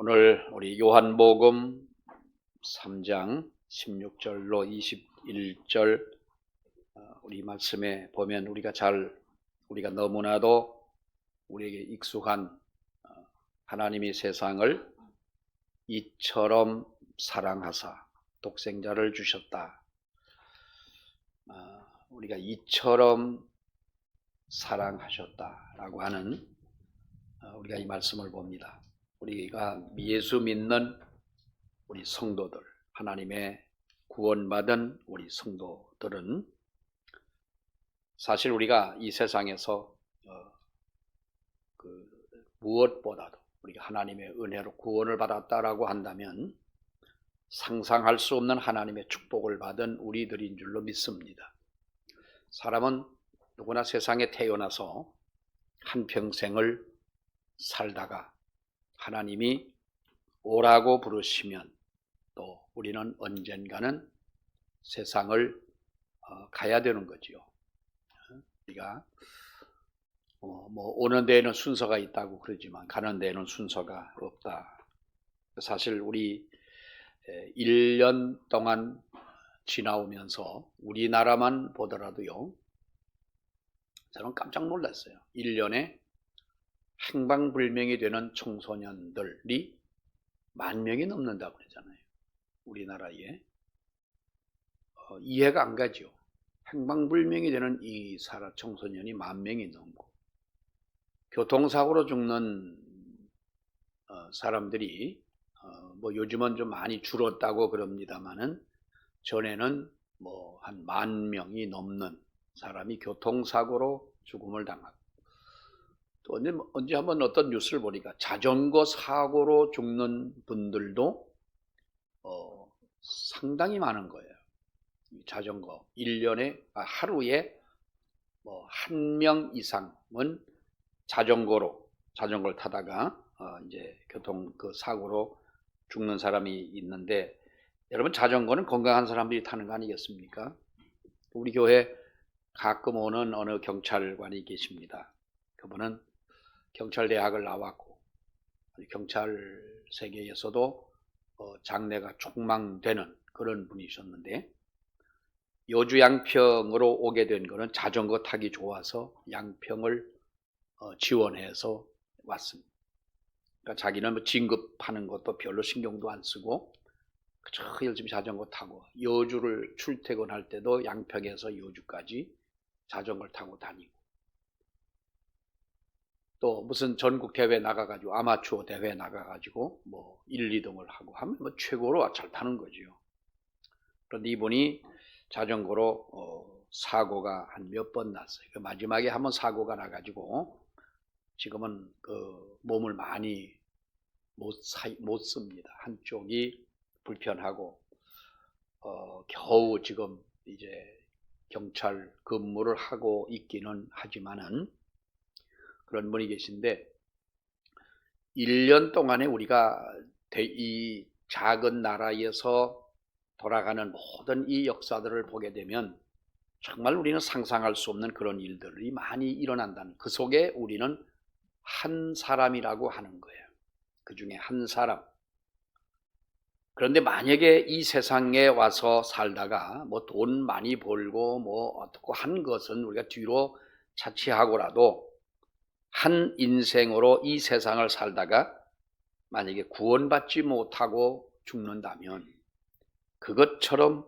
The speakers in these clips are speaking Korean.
오늘 우리 요한복음 3장 16절로 21절 우리 말씀에 보면 우리가 너무나도 우리에게 익숙한 하나님이 세상을 이처럼 사랑하사 독생자를 주셨다. 우리가 이처럼 사랑하셨다라고 하는 우리가 이 말씀을 봅니다. 우리가 예수 믿는 우리 성도들, 하나님의 구원받은 우리 성도들은 사실 우리가 이 세상에서 무엇보다도 우리가 하나님의 은혜로 구원을 받았다라고 한다면 상상할 수 없는 하나님의 축복을 받은 우리들인 줄로 믿습니다. 사람은 누구나 세상에 태어나서 한평생을 살다가 하나님이 오라고 부르시면 또 우리는 언젠가는 세상을 가야 되는 거지요. 우리가 오는 데에는 순서가 있다고 그러지만 가는 데에는 순서가 없다. 사실 우리 1년 동안 지나오면서 우리나라만 보더라도요, 저는 깜짝 놀랐어요. 1년에 행방불명이 되는 청소년들이 10,000명이 넘는다고 그러잖아요. 우리나라에. 이해가 안 가죠. 행방불명이 되는 이 청소년이 10,000명이 넘고 교통사고로 죽는 사람들이 요즘은 좀 많이 줄었다고 그럽니다만은 전에는 한 10,000명이 넘는 사람이 교통사고로 죽음을 당하고 또 언제 한번 어떤 뉴스를 보니까 자전거 사고로 죽는 분들도 상당히 많은 거예요. 자전거 1년에 하루에 1명 이상은 자전거를 타다가 이제 사고로 죽는 사람이 있는데, 여러분 자전거는 건강한 사람들이 타는 거 아니겠습니까? 우리 교회 가끔 오는 어느 경찰관이 계십니다. 그분은 경찰대학을 나왔고 경찰 세계에서도 장래가 촉망되는 그런 분이셨는데, 여주 양평으로 오게 된 거는 자전거 타기 좋아서 양평을 지원해서 왔습니다. 그러니까 자기는 진급하는 것도 별로 신경도 안 쓰고 그저 열심히 자전거 타고 여주를 출퇴근할 때도 양평에서 여주까지 자전거를 타고 다니고, 또 무슨 전국 대회 나가가지고 아마추어 대회 나가가지고 1, 2등을 하고 하면 최고로 잘 타는 거죠. 그런데 이분이 자전거로 사고가 한 몇 번 났어요. 마지막에 한번 사고가 나가지고 지금은 몸을 많이 못 씁니다. 한쪽이 불편하고 겨우 지금 이제 경찰 근무를 하고 있기는 하지만은 그런 분이 계신데, 1년 동안에 우리가 이 작은 나라에서 돌아가는 모든 이 역사들을 보게 되면 정말 우리는 상상할 수 없는 그런 일들이 많이 일어난다는, 그 속에 우리는 한 사람이라고 하는 거예요. 그 중에 한 사람. 그런데 만약에 이 세상에 와서 살다가 돈 많이 벌고 어떻고 한 것은 우리가 뒤로 차치하고라도 한 인생으로 이 세상을 살다가 만약에 구원받지 못하고 죽는다면 그것처럼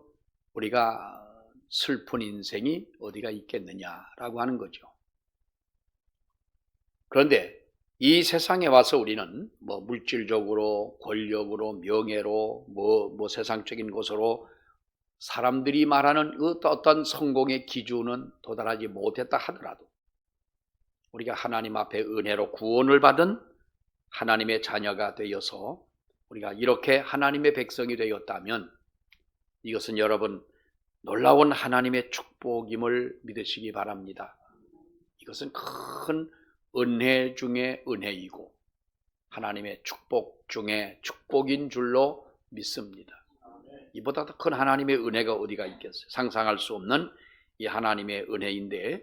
우리가 슬픈 인생이 어디가 있겠느냐라고 하는 거죠. 그런데 이 세상에 와서 우리는 물질적으로, 권력으로, 명예로, 세상적인 것으로 사람들이 말하는 어떤 성공의 기준은 도달하지 못했다 하더라도 우리가 하나님 앞에 은혜로 구원을 받은 하나님의 자녀가 되어서 우리가 이렇게 하나님의 백성이 되었다면 이것은 여러분 놀라운 하나님의 축복임을 믿으시기 바랍니다. 이것은 큰 은혜 중에 은혜이고 하나님의 축복 중에 축복인 줄로 믿습니다. 이보다 더 큰 하나님의 은혜가 어디가 있겠어요? 상상할 수 없는 이 하나님의 은혜인데,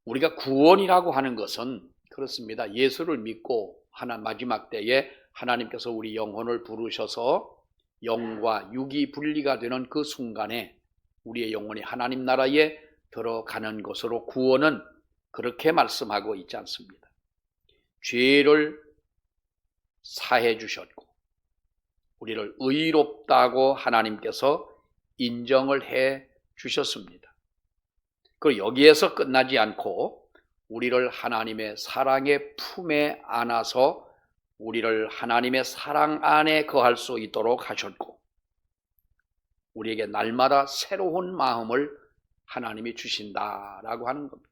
우리가 구원이라고 하는 것은 그렇습니다. 예수를 믿고 마지막 때에 하나님께서 우리 영혼을 부르셔서 영과 육이 분리가 되는 그 순간에 우리의 영혼이 하나님 나라에 들어가는 것으로 구원은 그렇게 말씀하고 있지 않습니다. 죄를 사해 주셨고 우리를 의롭다고 하나님께서 인정을 해 주셨습니다. 그리고 여기에서 끝나지 않고 우리를 하나님의 사랑의 품에 안아서 우리를 하나님의 사랑 안에 거할 수 있도록 하셨고 우리에게 날마다 새로운 마음을 하나님이 주신다라고 하는 겁니다.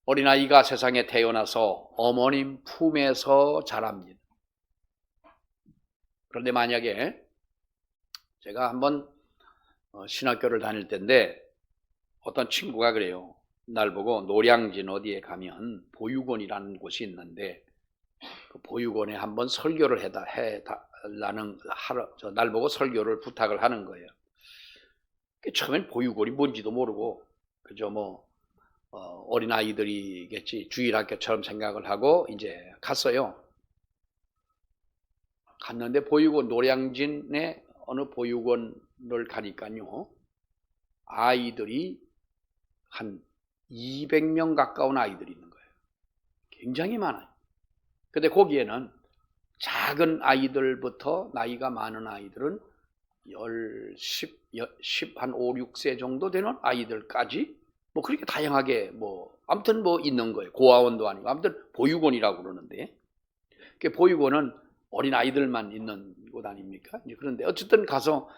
어린아이가 세상에 태어나서 어머님 품에서 자랍니다. 그런데 만약에 제가 한번 신학교를 다닐 때인데 어떤 친구가 그래요. 날 보고 노량진 어디에 가면 보육원이라는 곳이 있는데 그 보육원에 한번 설교를 해달라는 날 보고 설교를 부탁을 하는 거예요. 처음엔 보육원이 뭔지도 모르고 그저 어린 아이들이겠지 주일학교처럼 생각을 하고 이제 갔어요. 갔는데 보육원 노량진의 어느 보육원을 가니까요 아이들이 한 200명 가까운 아이들이 있는 거예요. 굉장히 많아요. 근데 거기에는 작은 아이들부터 나이가 많은 아이들은 10, 한 5, 6세 정도 되는 아이들까지 그렇게 다양하게 아무튼 있는 거예요. 고아원도 아니고 아무튼 보육원이라고 그러는데 보육원은 어린 아이들만 있는 곳 아닙니까? 그런데 어쨌든 가서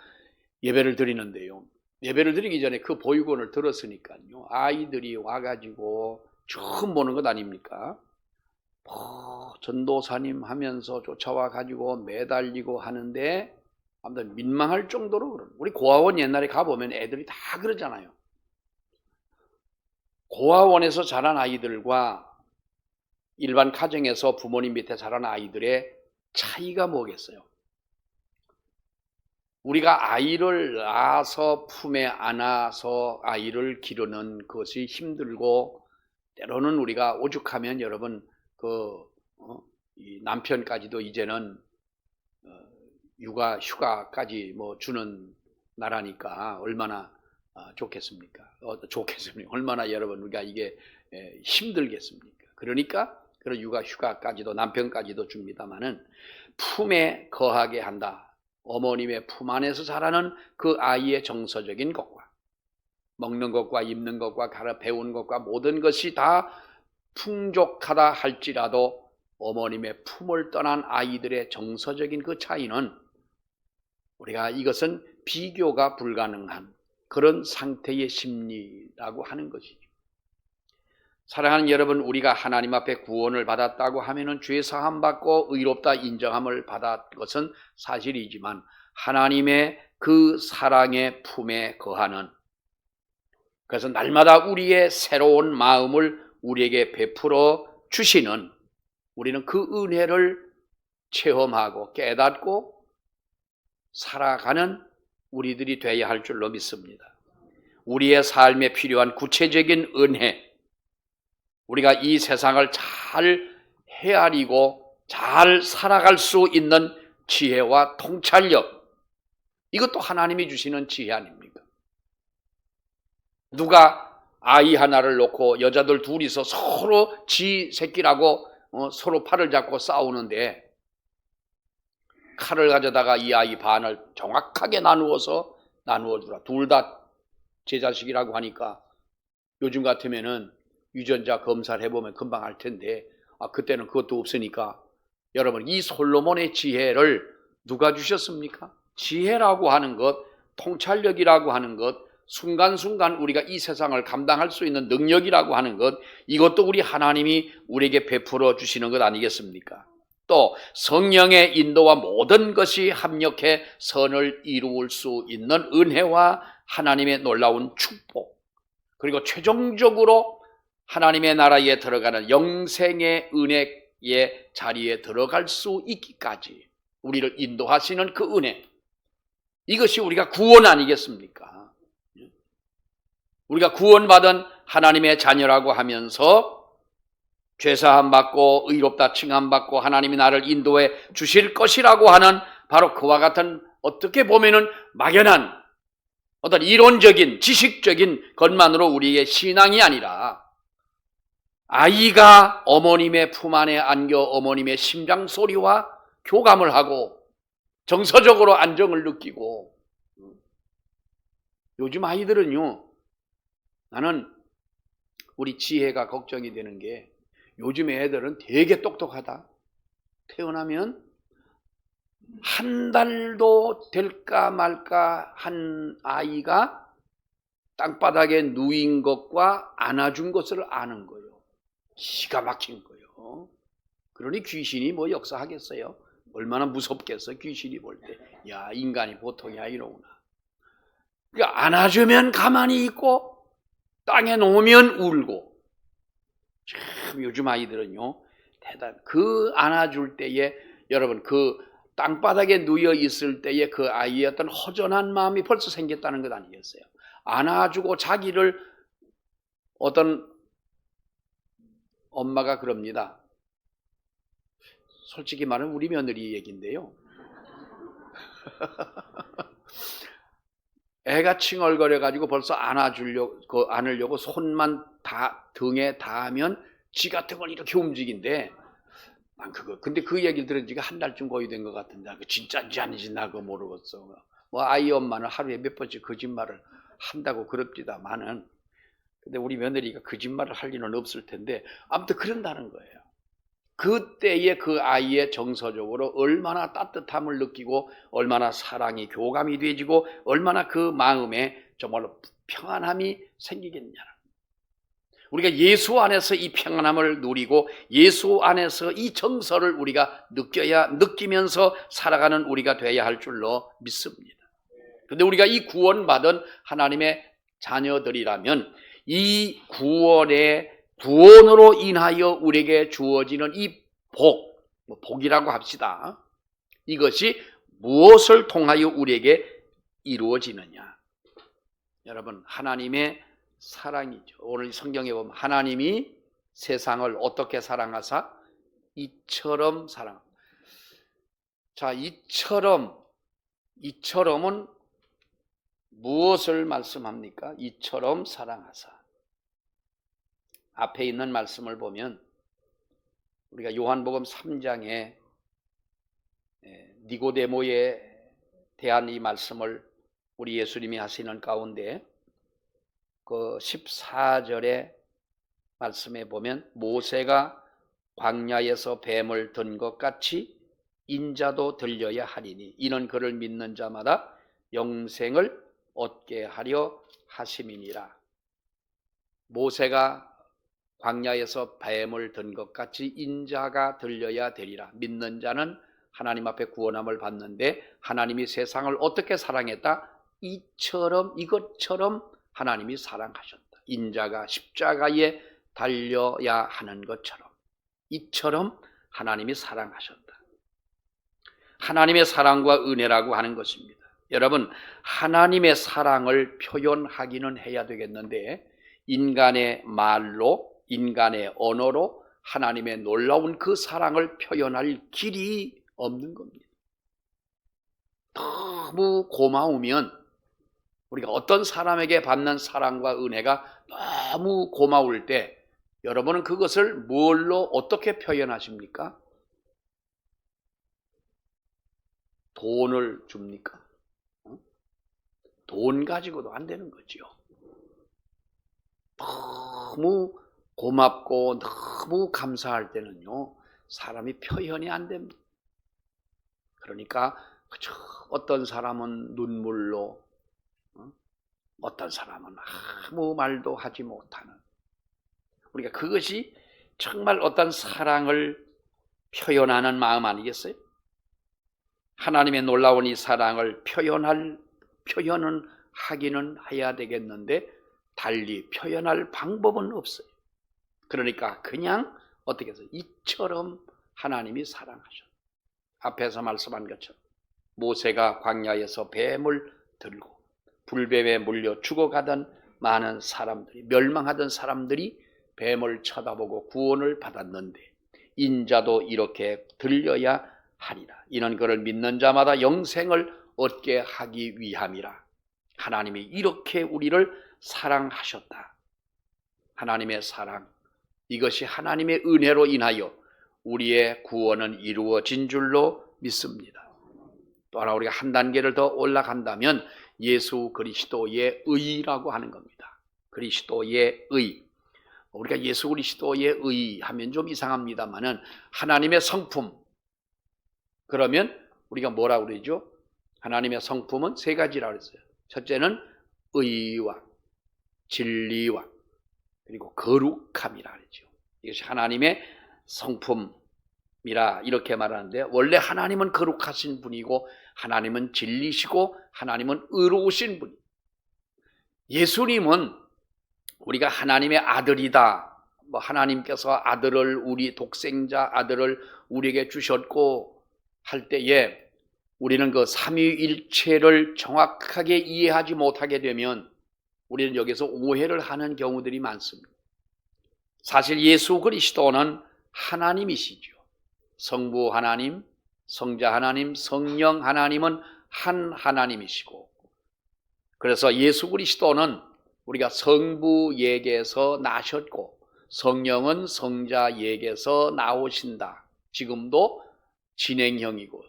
예배를 드리는데요. 예배를 드리기 전에 그 보육원을 들었으니까요. 아이들이 와가지고 처음 보는 것 아닙니까? 전도사님 하면서 쫓아와 가지고 매달리고 하는데 아무튼 민망할 정도로 그런. 우리 고아원 옛날에 가보면 애들이 다 그러잖아요. 고아원에서 자란 아이들과 일반 가정에서 부모님 밑에 자란 아이들의 차이가 뭐겠어요? 우리가 아이를 낳아서 품에 안아서 아이를 기르는 것이 힘들고 때로는 우리가 오죽하면 여러분 이 남편까지도 이제는 육아 휴가까지 주는 나라니까 얼마나 좋겠습니까? 얼마나 여러분 우리가 이게 힘들겠습니까? 그러니까 그런 육아 휴가까지도 남편까지도 줍니다마는 품에 거하게 한다. 어머님의 품 안에서 자라는 그 아이의 정서적인 것과 먹는 것과 입는 것과 배운 것과 모든 것이 다 풍족하다 할지라도 어머님의 품을 떠난 아이들의 정서적인 그 차이는 우리가 이것은 비교가 불가능한 그런 상태의 심리라고 하는 것이죠. 사랑하는 여러분, 우리가 하나님 앞에 구원을 받았다고 하면은 죄 사함 받고 의롭다 인정함을 받았 것은 사실이지만 하나님의 그 사랑의 품에 거하는, 그래서 날마다 우리의 새로운 마음을 우리에게 베풀어 주시는, 우리는 그 은혜를 체험하고 깨닫고 살아가는 우리들이 되어야 할 줄로 믿습니다. 우리의 삶에 필요한 구체적인 은혜, 우리가 이 세상을 잘 헤아리고 잘 살아갈 수 있는 지혜와 통찰력, 이것도 하나님이 주시는 지혜 아닙니까? 누가 아이 하나를 놓고 여자들 둘이서 서로 지 새끼라고 서로 팔을 잡고 싸우는데 칼을 가져다가 이 아이 반을 정확하게 나누어주라. 둘 다 제 자식이라고 하니까 요즘 같으면은 유전자 검사를 해보면 금방 알 텐데 그때는 그것도 없으니까 여러분, 이 솔로몬의 지혜를 누가 주셨습니까? 지혜라고 하는 것, 통찰력이라고 하는 것, 순간순간 우리가 이 세상을 감당할 수 있는 능력이라고 하는 것, 이것도 우리 하나님이 우리에게 베풀어 주시는 것 아니겠습니까? 또 성령의 인도와 모든 것이 합력해 선을 이루을 수 있는 은혜와 하나님의 놀라운 축복, 그리고 최종적으로 하나님의 나라에 들어가는 영생의 은혜의 자리에 들어갈 수 있기까지 우리를 인도하시는 그 은혜, 이것이 우리가 구원 아니겠습니까? 우리가 구원받은 하나님의 자녀라고 하면서 죄사함 받고 의롭다 칭함 받고 하나님이 나를 인도해 주실 것이라고 하는 바로 그와 같은 어떻게 보면은 막연한 어떤 이론적인 지식적인 것만으로 우리의 신앙이 아니라 아이가 어머님의 품 안에 안겨 어머님의 심장 소리와 교감을 하고 정서적으로 안정을 느끼고, 요즘 아이들은요, 나는 우리 지혜가 걱정이 되는 게 요즘 애들은 되게 똑똑하다. 태어나면 한 달도 될까 말까 한 아이가 땅바닥에 누인 것과 안아준 것을 아는 거예요. 기가 막힌 거예요. 그러니 귀신이 뭐 역사하겠어요? 얼마나 무섭겠어, 귀신이 볼 때. 야, 인간이 보통이 아니로구나. 그러니까 안아주면 가만히 있고 땅에 놓으면 울고. 참 요즘 아이들은요, 그 안아줄 때에, 여러분, 그 땅바닥에 누워 있을 때에 그 아이의 어떤 허전한 마음이 벌써 생겼다는 것 아니겠어요? 안아주고 자기를, 어떤 엄마가 그럽니다. 솔직히 말하면 우리 며느리 얘기인데요. 애가 칭얼거려가지고 벌써 안으려고 손만 등에 닿으면 지 같은 걸 이렇게 움직인대. 근데 그 얘기를 들은 지가 한 달쯤 거의 된 것 같은데, 진짜인지 아닌지 나 그거 모르겠어. 뭐 아이 엄마는 하루에 몇 번씩 거짓말을 한다고 그럽디다마는, 근데 우리 며느리가 거짓말을 할 리는 없을 텐데, 아무튼 그런다는 거예요. 그때의 그 아이의 정서적으로 얼마나 따뜻함을 느끼고 얼마나 사랑이 교감이 되지고 얼마나 그 마음에 정말로 평안함이 생기겠냐. 우리가 예수 안에서 이 평안함을 누리고 예수 안에서 이 정서를 우리가 느끼면서 살아가는 우리가 돼야 할 줄로 믿습니다. 그런데 우리가 이 구원받은 하나님의 자녀들이라면 이 구원으로 인하여 우리에게 주어지는 이 복이라고 합시다. 이것이 무엇을 통하여 우리에게 이루어지느냐? 여러분, 하나님의 사랑이죠. 오늘 성경에 보면 하나님이 세상을 어떻게 사랑하사? 이처럼 사랑. 자, 이처럼은 무엇을 말씀합니까? 이처럼 사랑하사. 앞에 있는 말씀을 보면 우리가 요한복음 3장에 니고데모에 대한 이 말씀을 우리 예수님이 하시는 가운데 그 14절의 말씀에 보면 모세가 광야에서 뱀을 든 것 같이 인자도 들려야 하리니 이는 그를 믿는 자마다 영생을 얻게 하려 하심이니라. 모세가 광야에서 뱀을 든 것 같이 인자가 들려야 되리라. 믿는 자는 하나님 앞에 구원함을 받는데 하나님이 세상을 어떻게 사랑했다? 이것처럼 하나님이 사랑하셨다. 인자가 십자가에 달려야 하는 것처럼 이처럼 하나님이 사랑하셨다. 하나님의 사랑과 은혜라고 하는 것입니다. 여러분, 하나님의 사랑을 표현하기는 해야 되겠는데 인간의 말로, 인간의 언어로 하나님의 놀라운 그 사랑을 표현할 길이 없는 겁니다. 너무 고마우면, 우리가 어떤 사람에게 받는 사랑과 은혜가 너무 고마울 때 여러분은 그것을 뭘로 어떻게 표현하십니까? 돈을 줍니까? 돈 가지고도 안 되는 거죠. 너무 고맙고 너무 감사할 때는요, 사람이 표현이 안 됩니다. 그러니까 어떤 사람은 눈물로, 어떤 사람은 아무 말도 하지 못하는, 우리가 그것이 정말 어떤 사랑을 표현하는 마음 아니겠어요? 하나님의 놀라운 이 사랑을 표현은 하기는 해야 되겠는데 달리 표현할 방법은 없어요. 그러니까 그냥 어떻게 해서 이처럼 하나님이 사랑하셨다. 앞에서 말씀한 것처럼 모세가 광야에서 뱀을 들고 불뱀에 물려 죽어가던 많은 사람들이, 멸망하던 사람들이 뱀을 쳐다보고 구원을 받았는데 인자도 이렇게 들려야 하리라. 이는 그를 믿는 자마다 영생을 얻게 하기 위함이라. 하나님이 이렇게 우리를 사랑하셨다. 하나님의 사랑, 이것이 하나님의 은혜로 인하여 우리의 구원은 이루어진 줄로 믿습니다. 또 하나 우리가 한 단계를 더 올라간다면 예수 그리스도의 의라고 하는 겁니다. 그리스도의 의. 우리가 예수 그리스도의 의 하면 좀 이상합니다만은 하나님의 성품. 그러면 우리가 뭐라고 그러죠? 하나님의 성품은 세 가지라고 그랬어요. 첫째는 의와 진리와 그리고 거룩함이라 그러죠. 이것이 하나님의 성품이라 이렇게 말하는데, 원래 하나님은 거룩하신 분이고 하나님은 진리시고 하나님은 의로우신 분이에요. 예수님은 우리가 하나님의 아들이다, 하나님께서 아들을, 우리 독생자 아들을 우리에게 주셨고 할 때에 우리는 그 삼위일체를 정확하게 이해하지 못하게 되면 우리는 여기서 오해를 하는 경우들이 많습니다. 사실 예수 그리스도는 하나님이시죠. 성부 하나님, 성자 하나님, 성령 하나님은 한 하나님이시고, 그래서 예수 그리스도는 우리가 성부에게서 나셨고 성령은 성자에게서 나오신다. 지금도 진행형이고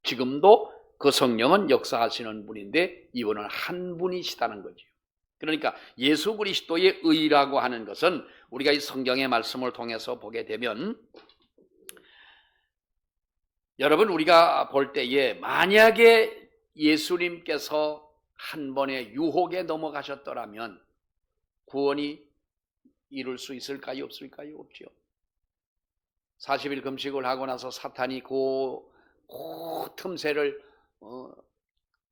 지금도 그 성령은 역사하시는 분인데 이분은 한 분이시다는 거죠. 그러니까 예수 그리스도의 의라고 하는 것은 우리가 이 성경의 말씀을 통해서 보게 되면, 여러분 우리가 볼 때에 만약에 예수님께서 한 번의 유혹에 넘어가셨더라면 구원이 이룰 수 있을까요? 없을까요? 없죠. 40일 금식을 하고 나서 사탄이 그 틈새를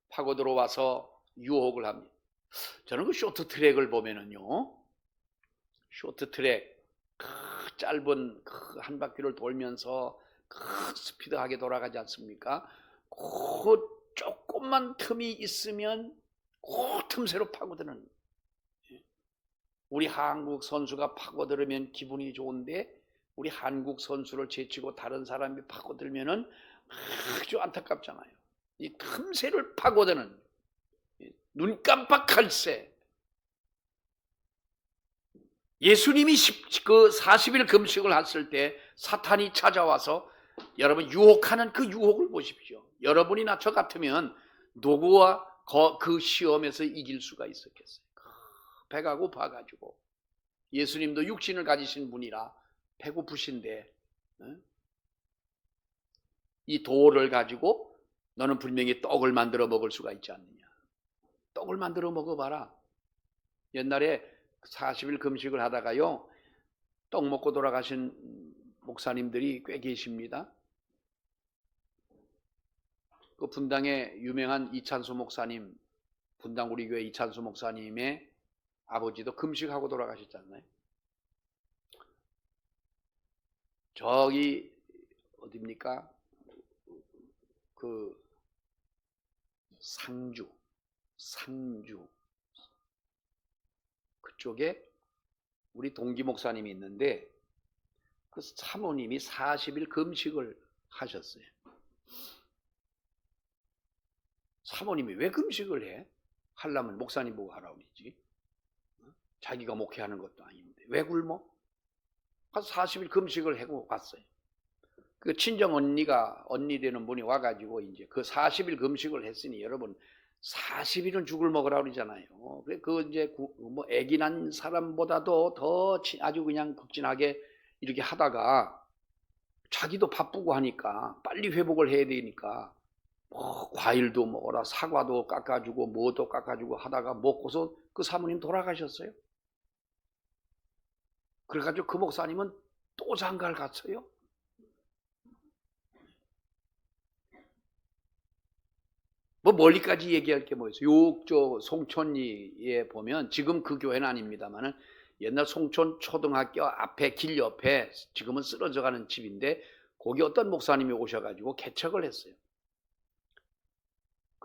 파고 들어와서 유혹을 합니다. 저는 그 쇼트트랙을 보면은요, 쇼트트랙 짧은 한 바퀴를 돌면서 스피드하게 돌아가지 않습니까? 그 조금만 틈이 있으면 그 틈새로 파고드는, 우리 한국 선수가 파고들으면 기분이 좋은데 우리 한국 선수를 제치고 다른 사람이 파고들면은 아주 안타깝잖아요. 이 틈새를 파고드는 눈 깜빡할 새. 예수님이 그 40일 금식을 했을 때 사탄이 찾아와서 여러분 유혹하는 그 유혹을 보십시오. 여러분이나 저 같으면 누구와 그 시험에서 이길 수가 있었겠어요? 배가 고파가지고, 예수님도 육신을 가지신 분이라 배고프신데 이 돌을 가지고 너는 분명히 떡을 만들어 먹을 수가 있지 않느냐. 떡을 만들어 먹어봐라. 옛날에 40일 금식을 하다가요, 떡 먹고 돌아가신 목사님들이 꽤 계십니다. 그 분당의 유명한 이찬수 목사님, 분당 우리 교회 이찬수 목사님의 아버지도 금식하고 돌아가셨잖아요. 저기 어디입니까? 그 상주 그쪽에 우리 동기 목사님이 있는데 그 사모님이 40일 금식을 하셨어요. 사모님이 왜 금식을 해? 하려면 목사님 보고 하라고 그러지. 자기가 목회하는 것도 아닌데 왜 굶어? 가서 40일 금식을 하고 갔어요. 그 친정 언니 되는 분이 와가지고 이제 그 40일 금식을 했으니, 여러분 40일은 죽을 먹으라 그러잖아요. 그 이제 뭐 아기 난 사람보다도 더 아주 그냥 극진하게 이렇게 하다가 자기도 바쁘고 하니까 빨리 회복을 해야 되니까 뭐 과일도 먹어라, 사과도 깎아주고 뭐도 깎아주고 하다가 먹고서 그 사모님 돌아가셨어요. 그래가지고 그 목사님은 또 장가를 갔어요. 뭐 멀리까지 얘기할 게 뭐 있어요. 저 송촌리에 보면, 지금 그 교회는 아닙니다만은 옛날 송촌 초등학교 앞에 길 옆에 지금은 쓰러져가는 집인데 거기 어떤 목사님이 오셔가지고 개척을 했어요.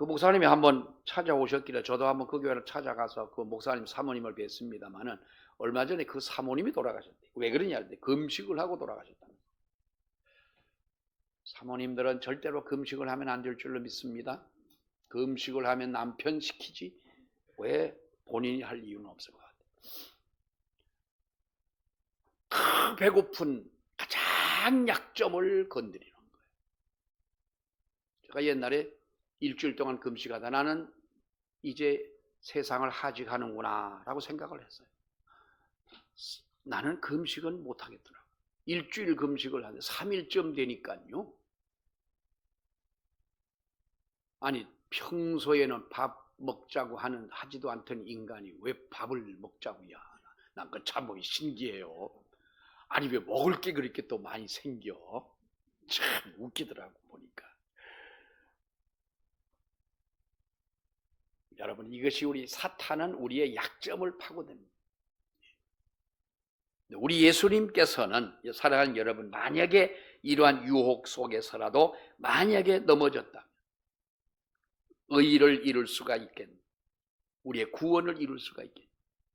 그 목사님이 한번 찾아오셨길래 저도 한번 그 교회를 찾아가서 그 목사님 사모님을 뵀습니다만은 얼마 전에 그 사모님이 돌아가셨대. 왜 그러냐? 금식을 하고 돌아가셨다. 사모님들은 절대로 금식을 하면 안 될 줄로 믿습니다. 금식을 하면 남편 시키지 왜 본인이 할 이유는 없을 것 같아요. 배고픈 가장 약점을 건드리는 거예요. 제가 옛날에 일주일 동안 금식하다 나는 이제 세상을 하직하는구나 라고 생각을 했어요. 나는 금식은 못하겠더라고요. 일주일 금식을 하는데 3일쯤 되니까요. 아니 평소에는 밥 먹자고 하지도 않던 인간이 왜 밥을 먹자고야. 난 그 참 보기 신기해요. 아니 왜 먹을 게 그렇게 또 많이 생겨. 참 웃기더라고 보니까. 여러분 이것이 사탄은 우리의 약점을 파고듭니다. 우리 예수님께서는 사랑하는 여러분 만약에 이러한 유혹 속에서라도 만약에 넘어졌다. 의를 이룰 수가 있겠네. 우리의 구원을 이룰 수가 있겠네.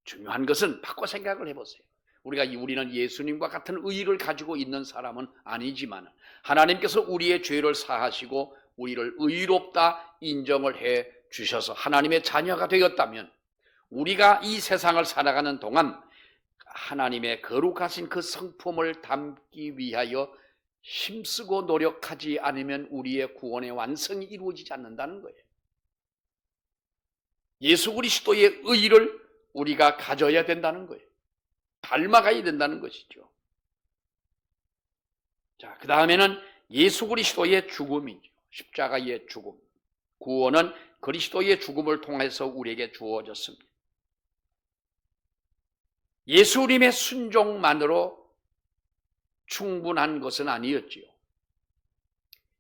중요한 것은 바꿔 생각을 해보세요. 우리는 예수님과 같은 의를 가지고 있는 사람은 아니지만 하나님께서 우리의 죄를 사하시고 우리를 의롭다 인정을 해 주셔서 하나님의 자녀가 되었다면 우리가 이 세상을 살아가는 동안 하나님의 거룩하신 그 성품을 담기 위하여 힘쓰고 노력하지 않으면 우리의 구원의 완성이 이루어지지 않는다는 거예요. 예수 그리스도의 의를 우리가 가져야 된다는 거예요. 닮아가야 된다는 것이죠. 자, 그 다음에는 예수 그리스도의 죽음이죠. 십자가의 죽음. 구원은 그리스도의 죽음을 통해서 우리에게 주어졌습니다. 예수님의 순종만으로 충분한 것은 아니었지요.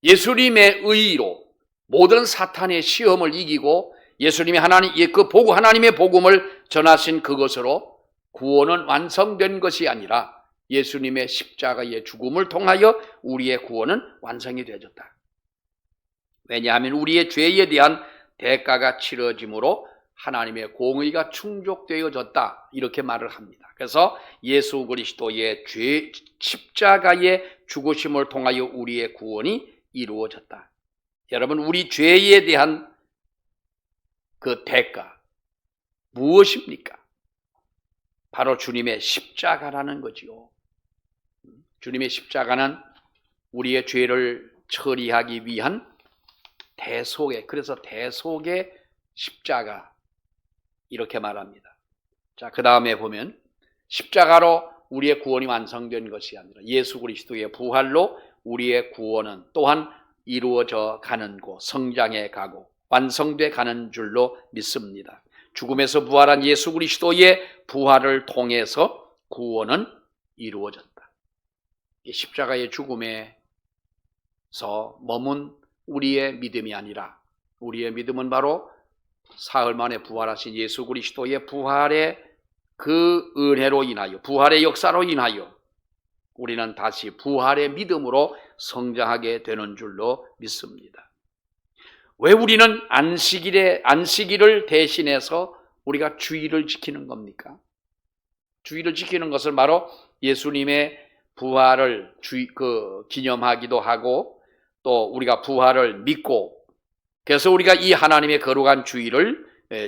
예수님의 의로 모든 사탄의 시험을 이기고 예수님이 하나님의 복음을 전하신 그것으로 구원은 완성된 것이 아니라 예수님의 십자가의 죽음을 통하여 우리의 구원은 완성이 되어졌다. 왜냐하면 우리의 죄에 대한 대가가 치러짐으로 하나님의 공의가 충족되어졌다 이렇게 말을 합니다. 그래서 예수 그리스도의 십자가의 죽으심을 통하여 우리의 구원이 이루어졌다. 여러분 우리 죄에 대한 그 대가 무엇입니까? 바로 주님의 십자가라는 거지요. 주님의 십자가는 우리의 죄를 처리하기 위한 그래서 대속의 십자가 이렇게 말합니다. 자, 그 다음에 보면 십자가로 우리의 구원이 완성된 것이 아니라 예수 그리스도의 부활로 우리의 구원은 또한 이루어져 가는 곳, 성장해 가고 완성돼 가는 줄로 믿습니다. 죽음에서 부활한 예수 그리스도의 부활을 통해서 구원은 이루어졌다. 십자가의 죽음에서 머문 우리의 믿음이 아니라 우리의 믿음은 바로 사흘 만에 부활하신 예수 그리스도의 부활의 그 은혜로 인하여 부활의 역사로 인하여 우리는 다시 부활의 믿음으로 성장하게 되는 줄로 믿습니다. 왜 우리는 안식일을 대신해서 우리가 주일을 지키는 겁니까? 주일을 지키는 것은 바로 예수님의 부활을 기념하기도 하고 또 우리가 부활을 믿고 그래서 우리가 이 하나님의 거룩한 주일을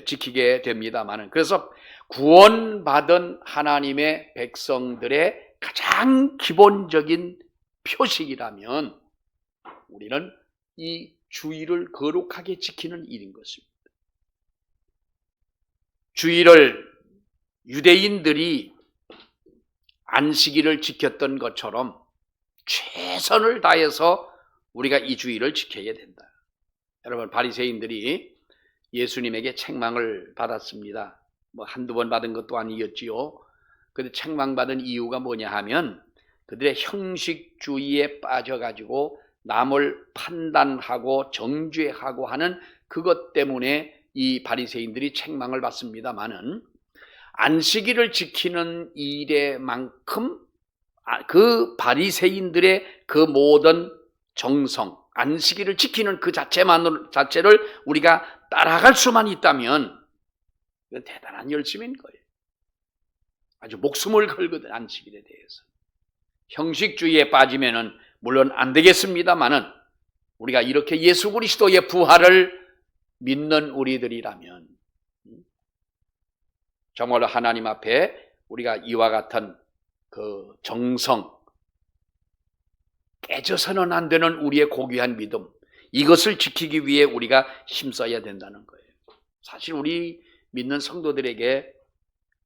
지키게 됩니다만 그래서 구원받은 하나님의 백성들의 가장 기본적인 표식이라면 우리는 이 주일을 거룩하게 지키는 일인 것입니다. 주일을 유대인들이 안식일을 지켰던 것처럼 최선을 다해서 우리가 이 주일을 지켜야 된다. 여러분 바리새인들이 예수님에게 책망을 받았습니다. 한두 번 받은 것도 아니었지요. 그런데 책망받은 이유가 뭐냐 하면 그들의 형식주의에 빠져가지고 남을 판단하고 정죄하고 하는 그것 때문에 이 바리새인들이 책망을 받습니다마는 안식일을 지키는 일에만큼 그 바리새인들의 그 모든 정성 안식일을 지키는 그 자체를 우리가 따라갈 수만 있다면 이건 대단한 열심인 거예요. 아주 목숨을 걸거든, 안식일에 대해서. 형식주의에 빠지면은 물론 안 되겠습니다만은 우리가 이렇게 예수 그리스도의 부활을 믿는 우리들이라면 정말로 하나님 앞에 우리가 이와 같은 그 정성, 깨져서는 안 되는 우리의 고귀한 믿음, 이것을 지키기 위해 우리가 힘써야 된다는 거예요. 사실 우리 믿는 성도들에게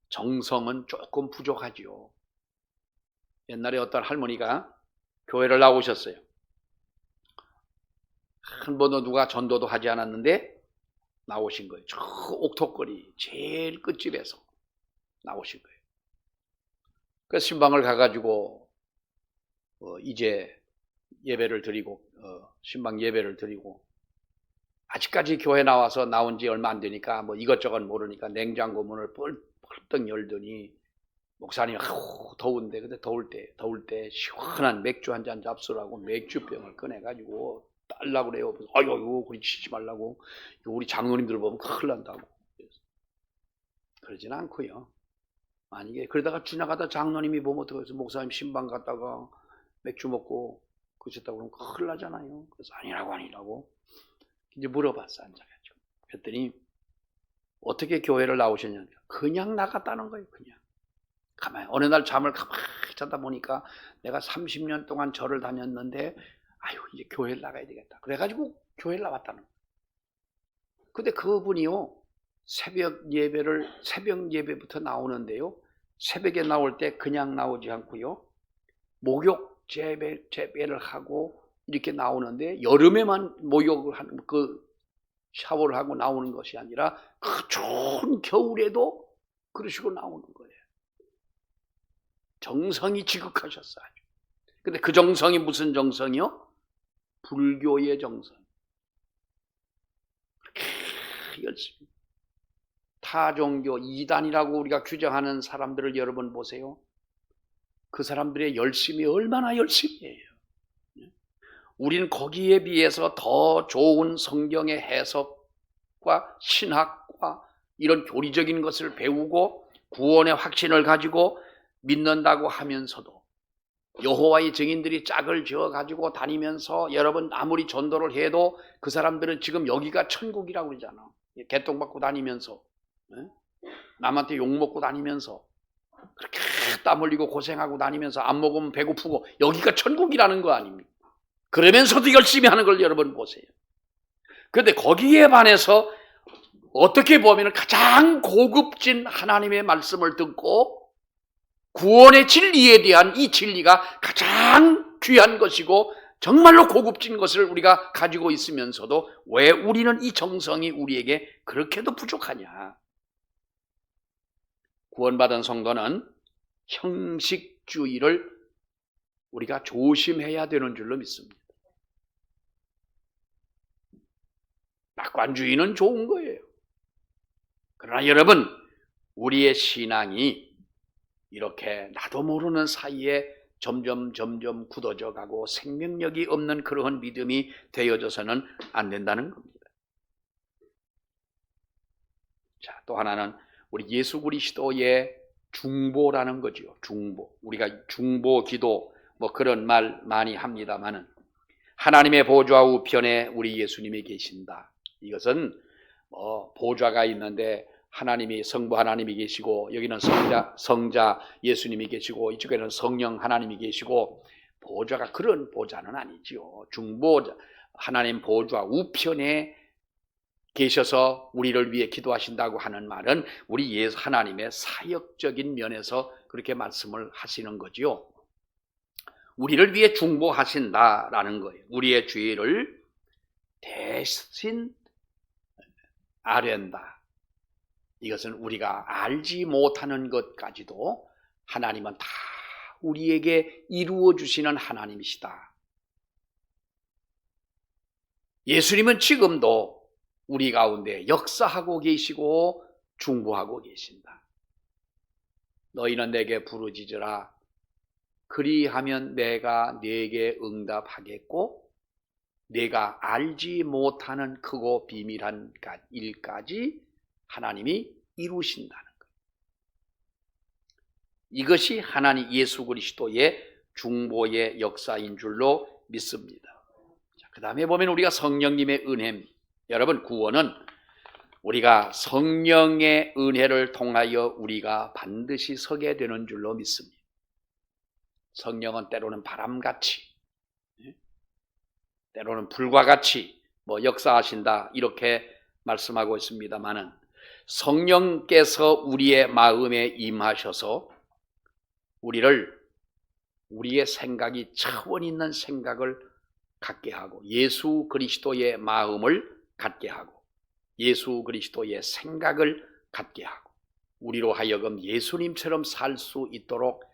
정성은 조금 부족하지요. 옛날에 어떤 할머니가 교회를 나오셨어요. 한 번도 누가 전도도 하지 않았는데 나오신 거예요. 저 옥토거리 제일 끝집에서 나오신 거예요. 그래서 신방을 가가지고 이제 예배를 드리고 신방 예배를 드리고 아직까지 교회 나온 지 얼마 안 되니까 뭐 이것저것 모르니까 냉장고 문을 펄떡 열더니 목사님 더운데 근데 더울 때 시원한 맥주 한 잔 잡수라고 맥주병을 꺼내가지고 딸라고 그래요. 아유 그리 치지 말라고 우리 장로님들 보면 큰일 난다고. 그러진 않고요. 만약에 그러다가 지나가다 장로님이 보면 어떡해서 목사님 신방 갔다가 맥주 먹고 그러셨다고 그러면 큰일 나잖아요. 그래서 아니라고 이제 물어봤어, 앉아가지고. 그랬더니 어떻게 교회를 나오셨냐? 그냥 나갔다는 거예요. 그냥 가만히 어느 날 잠을 가만히 자다 보니까 내가 30년 동안 절을 다녔는데 아유 이제 교회를 나가야 되겠다. 그래가지고 교회를 나왔다는 거예요. 근데 그분이요 새벽 예배부터 나오는데요. 새벽에 나올 때 그냥 나오지 않고요. 목욕 재배를 하고 이렇게 나오는데 여름에만 목욕을 하는 그 샤워를 하고 나오는 것이 아니라 그 좋은 겨울에도 그러시고 나오는 거예요. 정성이 지극하셨어요. 근데 그 정성이 무슨 정성이요? 불교의 정성. 열심히. 타종교 이단이라고 우리가 규정하는 사람들을 여러분 보세요. 그 사람들의 열심이 얼마나 열심이에요. 우리는 거기에 비해서 더 좋은 성경의 해석과 신학과 이런 교리적인 것을 배우고 구원의 확신을 가지고 믿는다고 하면서도 여호와의 증인들이 짝을 지어가지고 다니면서 여러분 아무리 전도를 해도 그 사람들은 지금 여기가 천국이라고 그러잖아. 개똥 받고 다니면서 남한테 욕먹고 다니면서 그렇게 땀 흘리고 고생하고 다니면서 안 먹으면 배고프고 여기가 천국이라는 거 아닙니까? 그러면서도 열심히 하는 걸 여러분 보세요. 그런데 거기에 반해서 어떻게 보면 가장 고급진 하나님의 말씀을 듣고 구원의 진리에 대한 이 진리가 가장 귀한 것이고 정말로 고급진 것을 우리가 가지고 있으면서도 왜 우리는 이 정성이 우리에게 그렇게도 부족하냐? 구원받은 성도는 형식주의를 우리가 조심해야 되는 줄로 믿습니다. 낙관주의는 좋은 거예요. 그러나 여러분, 우리의 신앙이 이렇게 나도 모르는 사이에 점점 굳어져 가고 생명력이 없는 그러한 믿음이 되어져서는 안 된다는 겁니다. 자, 또 하나는 우리 예수 그리스도의 중보라는 거죠. 중보. 우리가 중보 기도 뭐 그런 말 많이 합니다만은 하나님의 보좌 우편에 우리 예수님이 계신다. 이것은 보좌가 있는데 하나님이 성부 하나님이 계시고 여기는 성자 예수님이 계시고 이쪽에는 성령 하나님이 계시고 보좌가 그런 보좌는 아니지요. 중보자 하나님 보좌 우편에 계셔서 우리를 위해 기도하신다고 하는 말은 우리 예수 하나님의 사역적인 면에서 그렇게 말씀을 하시는 거지요. 우리를 위해 중보하신다라는 거예요. 우리의 죄를 대신 아련다. 이것은 우리가 알지 못하는 것까지도 하나님은 다 우리에게 이루어 주시는 하나님이시다. 예수님은 지금도 우리 가운데 역사하고 계시고 중보하고 계신다. 너희는 내게 부르짖으라. 그리하면 내가 네게 응답하겠고 내가 알지 못하는 크고 비밀한 일까지 하나님이 이루신다는 거예요. 이것이 하나님 예수 그리스도의 중보의 역사인 줄로 믿습니다. 그 다음에 보면 우리가 성령님의 은혜입니다. 여러분, 구원은 우리가 성령의 은혜를 통하여 우리가 반드시 서게 되는 줄로 믿습니다. 성령은 때로는 바람같이, 때로는 불과 같이 역사하신다 이렇게 말씀하고 있습니다마는, 성령께서 우리의 마음에 임하셔서 우리의 생각이 차원 있는 생각을 갖게 하고, 예수 그리스도의 마음을 갖게 하고, 예수 그리스도의 생각을 갖게 하고, 우리로 하여금 예수님처럼 살 수 있도록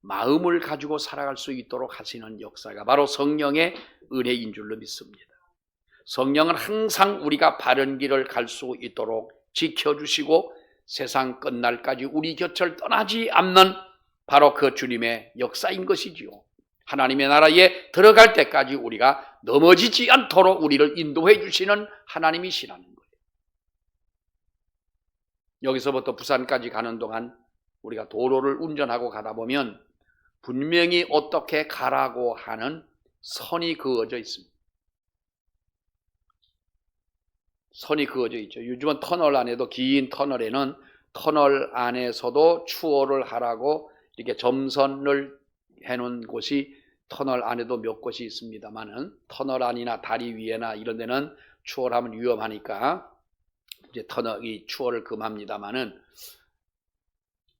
마음을 가지고 살아갈 수 있도록 하시는 역사가 바로 성령의 은혜인 줄로 믿습니다. 성령은 항상 우리가 바른 길을 갈 수 있도록 지켜주시고 세상 끝날까지 우리 곁을 떠나지 않는 바로 그 주님의 역사인 것이지요. 하나님의 나라에 들어갈 때까지 우리가 넘어지지 않도록 우리를 인도해 주시는 하나님이시라는 거예요. 여기서부터 부산까지 가는 동안 우리가 도로를 운전하고 가다 보면 분명히 어떻게 가라고 하는 선이 그어져 있습니다. 선이 그어져 있죠. 요즘은 터널 안에도, 긴 터널에는 터널 안에서도 추월을 하라고 이렇게 점선을 해놓은 곳이 터널 안에도 몇 곳이 있습니다만은, 터널 안이나 다리 위에나 이런 데는 추월하면 위험하니까 이제 터널이 추월을 금합니다만은,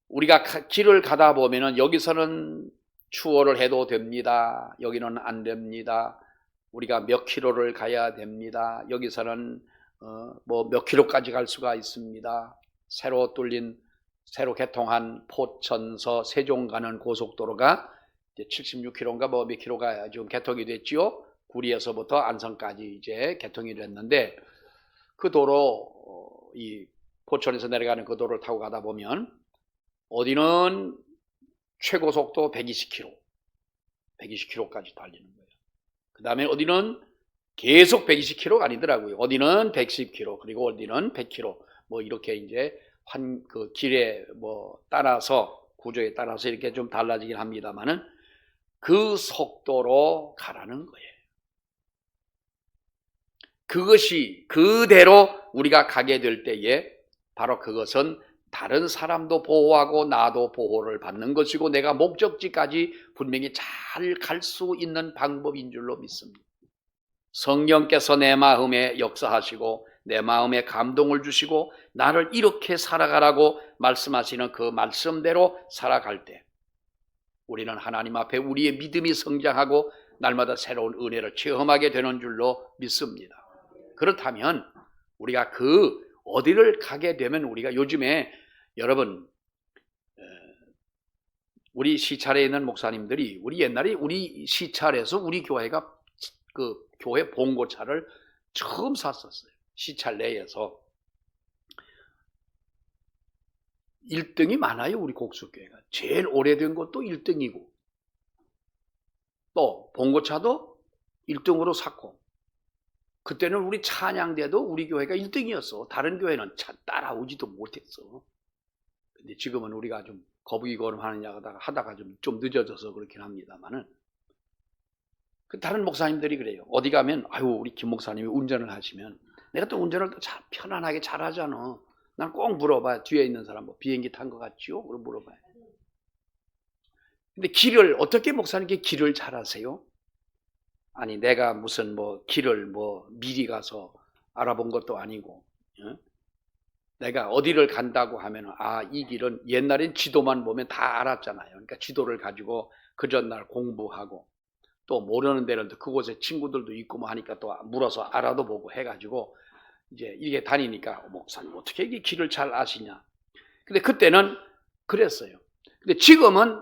우리가 길을 가다 보면은 여기서는 추월을 해도 됩니다. 여기는 안 됩니다. 우리가 몇 킬로를 가야 됩니다. 여기서는 몇 킬로까지 갈 수가 있습니다. 새로 개통한 포천서 세종 가는 고속도로가 이제 76km인가 몇 킬로가 지금 개통이 됐지요. 구리에서부터 안성까지 이제 개통이 됐는데, 그 도로, 이 포천에서 내려가는 그 도로를 타고 가다 보면 어디는 최고 속도 120km까지 달리는 거예요. 그 다음에 어디는 계속 120km가 아니더라고요. 어디는 110km, 그리고 어디는 100km, 이렇게 이제 그 길에 따라서, 구조에 따라서 이렇게 좀 달라지긴 합니다만은 그 속도로 가라는 거예요. 그것이 그대로 우리가 가게 될 때에 바로 그것은 다른 사람도 보호하고 나도 보호를 받는 것이고, 내가 목적지까지 분명히 잘 갈 수 있는 방법인 줄로 믿습니다. 성령께서 내 마음에 역사하시고 내 마음에 감동을 주시고 나를 이렇게 살아가라고 말씀하시는 그 말씀대로 살아갈 때 우리는 하나님 앞에 우리의 믿음이 성장하고 날마다 새로운 은혜를 체험하게 되는 줄로 믿습니다. 그렇다면 우리가 그 어디를 가게 되면, 우리가 요즘에 여러분, 우리 시찰에 있는 목사님들이 우리 옛날에 우리 시찰에서 우리 교회가 그 교회 봉고차를 처음 샀었어요. 시찰 내에서 1등이 많아요. 우리 곡수교회가 제일 오래된 것도 1등이고, 또 봉고차도 1등으로 샀고, 그때는 우리 찬양대도 우리 교회가 1등이었어. 다른 교회는 따라오지도 못했어. 근데 지금은 우리가 좀 거북이 걸음하느냐 하다가 좀 늦어져서 그렇긴 합니다만은, 다른 목사님들이 그래요. 어디 가면 우리 김 목사님이 운전을 하시면, 내가 또 운전을 또 편안하게 잘하잖아. 난 꼭 물어봐요. 뒤에 있는 사람 비행기 탄 것 같지요? 그럼 물어봐요. 근데 어떻게 목사님께 길을 잘 아세요? 아니, 내가 무슨 길을 미리 가서 알아본 것도 아니고, 내가 어디를 간다고 하면 이 길은 옛날엔 지도만 보면 다 알았잖아요. 그러니까 지도를 가지고 그 전날 공부하고, 또 모르는 데는 그곳에 친구들도 있고 하니까 또 물어서 알아도 보고 해가지고 이제 이게 다니니까, 목사님 어떻게 이게 길을 잘 아시냐. 근데 그때는 그랬어요. 근데 지금은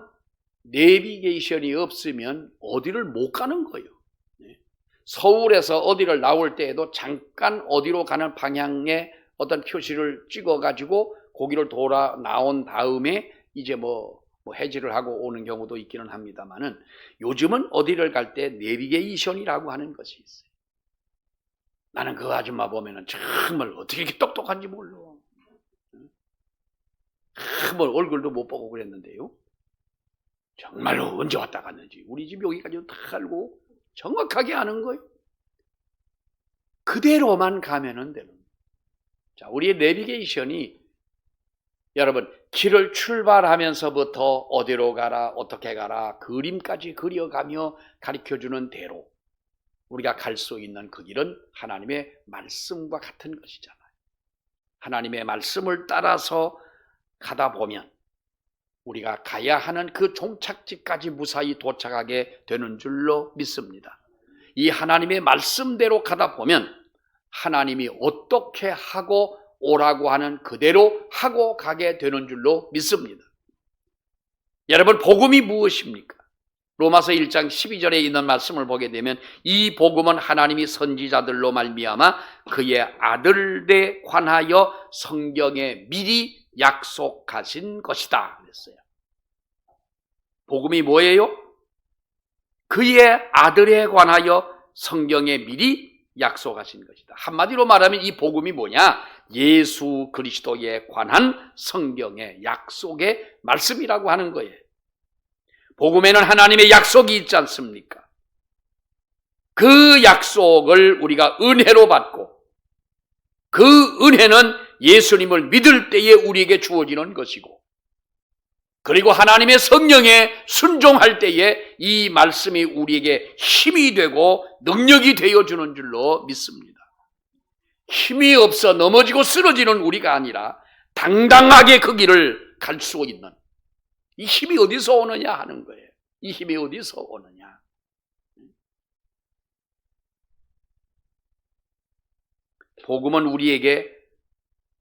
내비게이션이 없으면 어디를 못 가는 거예요. 서울에서 어디를 나올 때에도 잠깐 어디로 가는 방향의 어떤 표시를 찍어가지고 거기를 돌아 나온 다음에 이제 해지를 하고 오는 경우도 있기는 합니다만은, 요즘은 어디를 갈 때 내비게이션이라고 하는 것이 있어요. 나는 그 아줌마 보면은 정말 어떻게 이렇게 똑똑한지 몰라. 뭘 얼굴도 못 보고 그랬는데요. 정말로 언제 왔다 갔는지 우리 집 여기까지 다 알고 정확하게 아는 거예요. 그대로만 가면은 되는 거예요. 자, 우리의 내비게이션이 여러분 길을 출발하면서부터 어디로 가라, 어떻게 가라, 그림까지 그려가며 가르쳐주는 대로 우리가 갈 수 있는 그 길은 하나님의 말씀과 같은 것이잖아요. 하나님의 말씀을 따라서 가다 보면 우리가 가야 하는 그 종착지까지 무사히 도착하게 되는 줄로 믿습니다. 이 하나님의 말씀대로 가다 보면 하나님이 어떻게 하고 오라고 하는 그대로 하고 가게 되는 줄로 믿습니다. 여러분, 복음이 무엇입니까? 로마서 1장 12절에 있는 말씀을 보게 되면 이 복음은 하나님이 선지자들로 말미암아 그의 아들에 관하여 성경에 미리 약속하신 것이다 그랬어요. 복음이 뭐예요? 그의 아들에 관하여 성경에 미리 약속하신 것이다. 한마디로 말하면 이 복음이 뭐냐? 예수 그리스도에 관한 성경의 약속의 말씀이라고 하는 거예요. 복음에는 하나님의 약속이 있지 않습니까? 그 약속을 우리가 은혜로 받고 그 은혜는 예수님을 믿을 때에 우리에게 주어지는 것이고 그리고 하나님의 성령에 순종할 때에 이 말씀이 우리에게 힘이 되고 능력이 되어주는 줄로 믿습니다. 힘이 없어 넘어지고 쓰러지는 우리가 아니라 당당하게 그 길을 갈 수 있는 이 힘이 어디서 오느냐 하는 거예요. 이 힘이 어디서 오느냐. 복음은 우리에게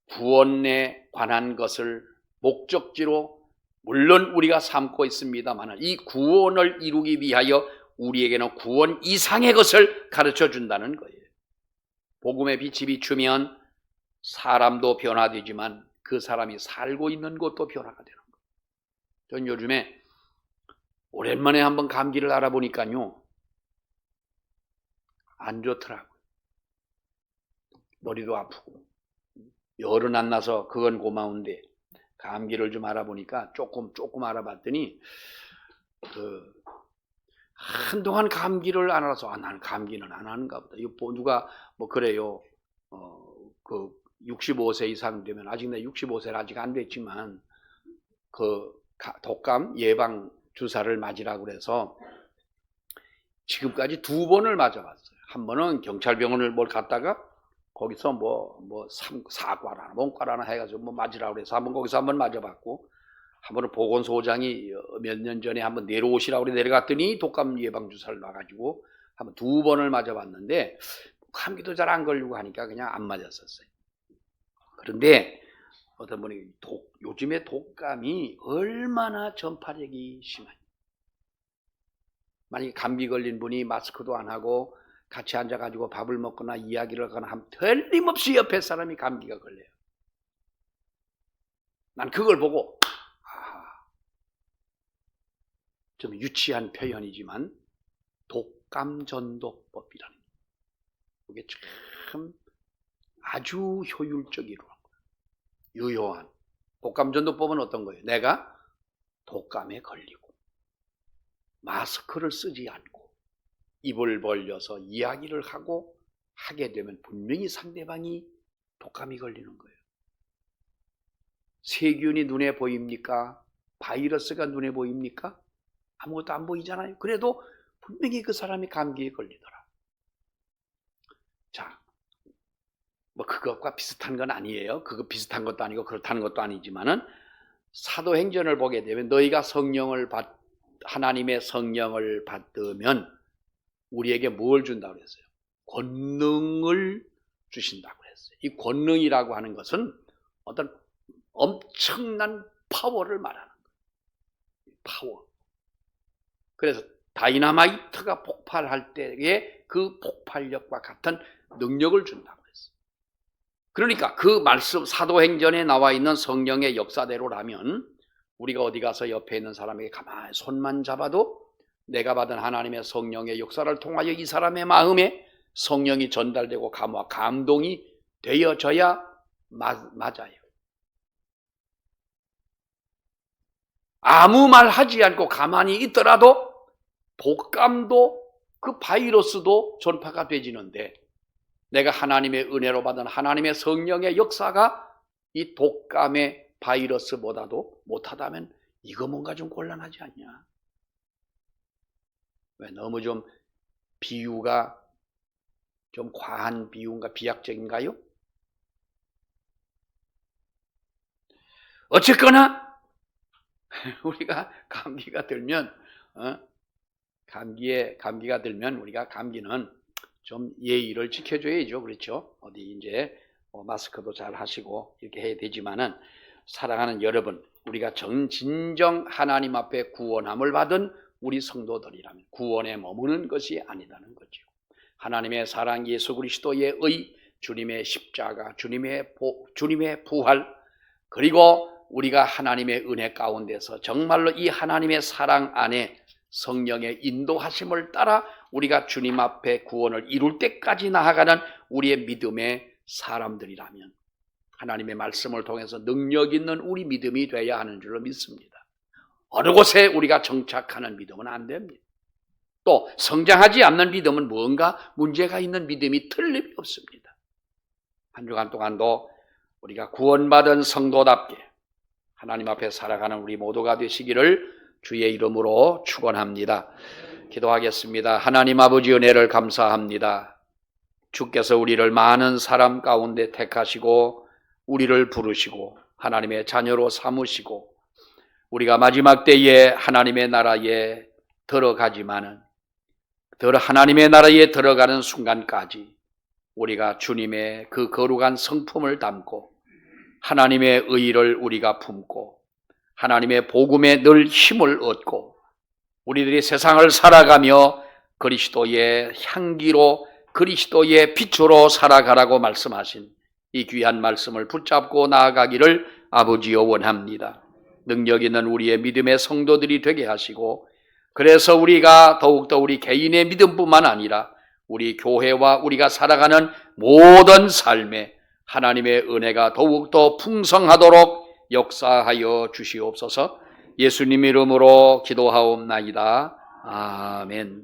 구원에 관한 것을 목적지로 물론 우리가 삼고 있습니다만 이 구원을 이루기 위하여 우리에게는 구원 이상의 것을 가르쳐 준다는 거예요. 복음의 빛이 비추면 사람도 변화되지만 그 사람이 살고 있는 곳도 변화가 되는 거예요. 전 요즘에 오랜만에 한번 감기를 알아보니까요 안 좋더라고요. 머리도 아프고 열은 안 나서 그건 고마운데 감기를 좀 알아보니까 조금 알아봤더니 한동안 감기를 안 알아서 나는 감기는 안 하는가 보다. 누가 뭐 그래요. 65세 이상 되면 아직 내 65세는 아직 안 됐지만 그 독감 예방 주사를 맞으라고 그래서 지금까지 2번을 맞아봤어요. 한 번은 경찰병원을 갔다가 거기서 사과라나 몸과라나 해가지고 맞으라고 그래서 거기서 한번 맞아봤고 한 번은 보건소장이 몇 년 전에 한번 내려오시라고 내려갔더니 독감 예방 주사를 놔가지고 한번 2번을 맞아봤는데 감기도 잘 안 걸리고 하니까 그냥 안 맞았었어요. 그런데 어떤 분이 요즘에 독감이 얼마나 전파력이 심하냐. 만약에 감기 걸린 분이 마스크도 안 하고 같이 앉아가지고 밥을 먹거나 이야기를 하거나 하면 틀림없이 옆에 사람이 감기가 걸려요. 난 그걸 보고 좀 유치한 표현이지만 독감전도법이라는 그게 참 아주 효율적이로 유효한 독감전도법은 어떤 거예요? 내가 독감에 걸리고 마스크를 쓰지 않고 입을 벌려서 이야기를 하게 되면 분명히 상대방이 독감이 걸리는 거예요. 세균이 눈에 보입니까? 바이러스가 눈에 보입니까? 아무것도 안 보이잖아요. 그래도 분명히 그 사람이 감기에 걸리더라. 자, 그것과 비슷한 건 아니에요. 그거 비슷한 것도 아니고 그렇다는 것도 아니지만은 사도행전을 보게 되면 너희가 하나님의 성령을 받으면 우리에게 뭘 준다고 그랬어요? 권능을 주신다고 그랬어요. 이 권능이라고 하는 것은 어떤 엄청난 파워를 말하는 거예요. 파워. 그래서 다이나마이트가 폭발할 때의 그 폭발력과 같은 능력을 준다고 했어요. 그러니까 그 말씀 사도행전에 나와 있는 성령의 역사대로라면 우리가 어디 가서 옆에 있는 사람에게 가만히 손만 잡아도 내가 받은 하나님의 성령의 역사를 통하여 이 사람의 마음에 성령이 전달되고 감동이 되어져야 맞아요. 아무 말 하지 않고 가만히 있더라도 독감도 그 바이러스도 전파가 되지는데, 내가 하나님의 은혜로 받은 하나님의 성령의 역사가 이 독감의 바이러스보다도 못하다면 이거 뭔가 좀 곤란하지 않냐? 왜 너무 좀 비유가 좀 과한 비유인가, 비약적인가요? 어쨌거나 우리가 감기가 들면 감기가 들면 우리가 감기는 좀 예의를 지켜줘야죠. 그렇죠? 어디 이제 마스크도 잘 하시고 이렇게 해야 되지만은, 사랑하는 여러분, 우리가 진정 하나님 앞에 구원함을 받은 우리 성도들이라면 구원에 머무는 것이 아니라는 거죠. 하나님의 사랑, 예수 그리스도의 의, 주님의 십자가, 주님의 부활, 그리고 우리가 하나님의 은혜 가운데서 정말로 이 하나님의 사랑 안에 성령의 인도하심을 따라 우리가 주님 앞에 구원을 이룰 때까지 나아가는 우리의 믿음의 사람들이라면 하나님의 말씀을 통해서 능력 있는 우리 믿음이 되어야 하는 줄로 믿습니다. 어느 곳에 우리가 정착하는 믿음은 안 됩니다. 또 성장하지 않는 믿음은 무언가 문제가 있는 믿음이 틀림이 없습니다. 한 주간 동안도 우리가 구원받은 성도답게 하나님 앞에 살아가는 우리 모두가 되시기를 주의 이름으로 축원합니다. 기도하겠습니다. 하나님 아버지, 은혜를 감사합니다. 주께서 우리를 많은 사람 가운데 택하시고 우리를 부르시고 하나님의 자녀로 삼으시고 우리가 마지막 때에 하나님의 나라에 들어가지만은 하나님의 나라에 들어가는 순간까지 우리가 주님의 그 거룩한 성품을 담고 하나님의 의를 우리가 품고 하나님의 복음에 늘 힘을 얻고 우리들이 세상을 살아가며 그리스도의 향기로, 그리스도의 빛으로 살아가라고 말씀하신 이 귀한 말씀을 붙잡고 나아가기를 아버지여 원합니다. 능력 있는 우리의 믿음의 성도들이 되게 하시고, 그래서 우리가 더욱더 우리 개인의 믿음뿐만 아니라 우리 교회와 우리가 살아가는 모든 삶에 하나님의 은혜가 더욱더 풍성하도록 역사하여 주시옵소서. 예수님 이름으로 기도하옵나이다. 아멘.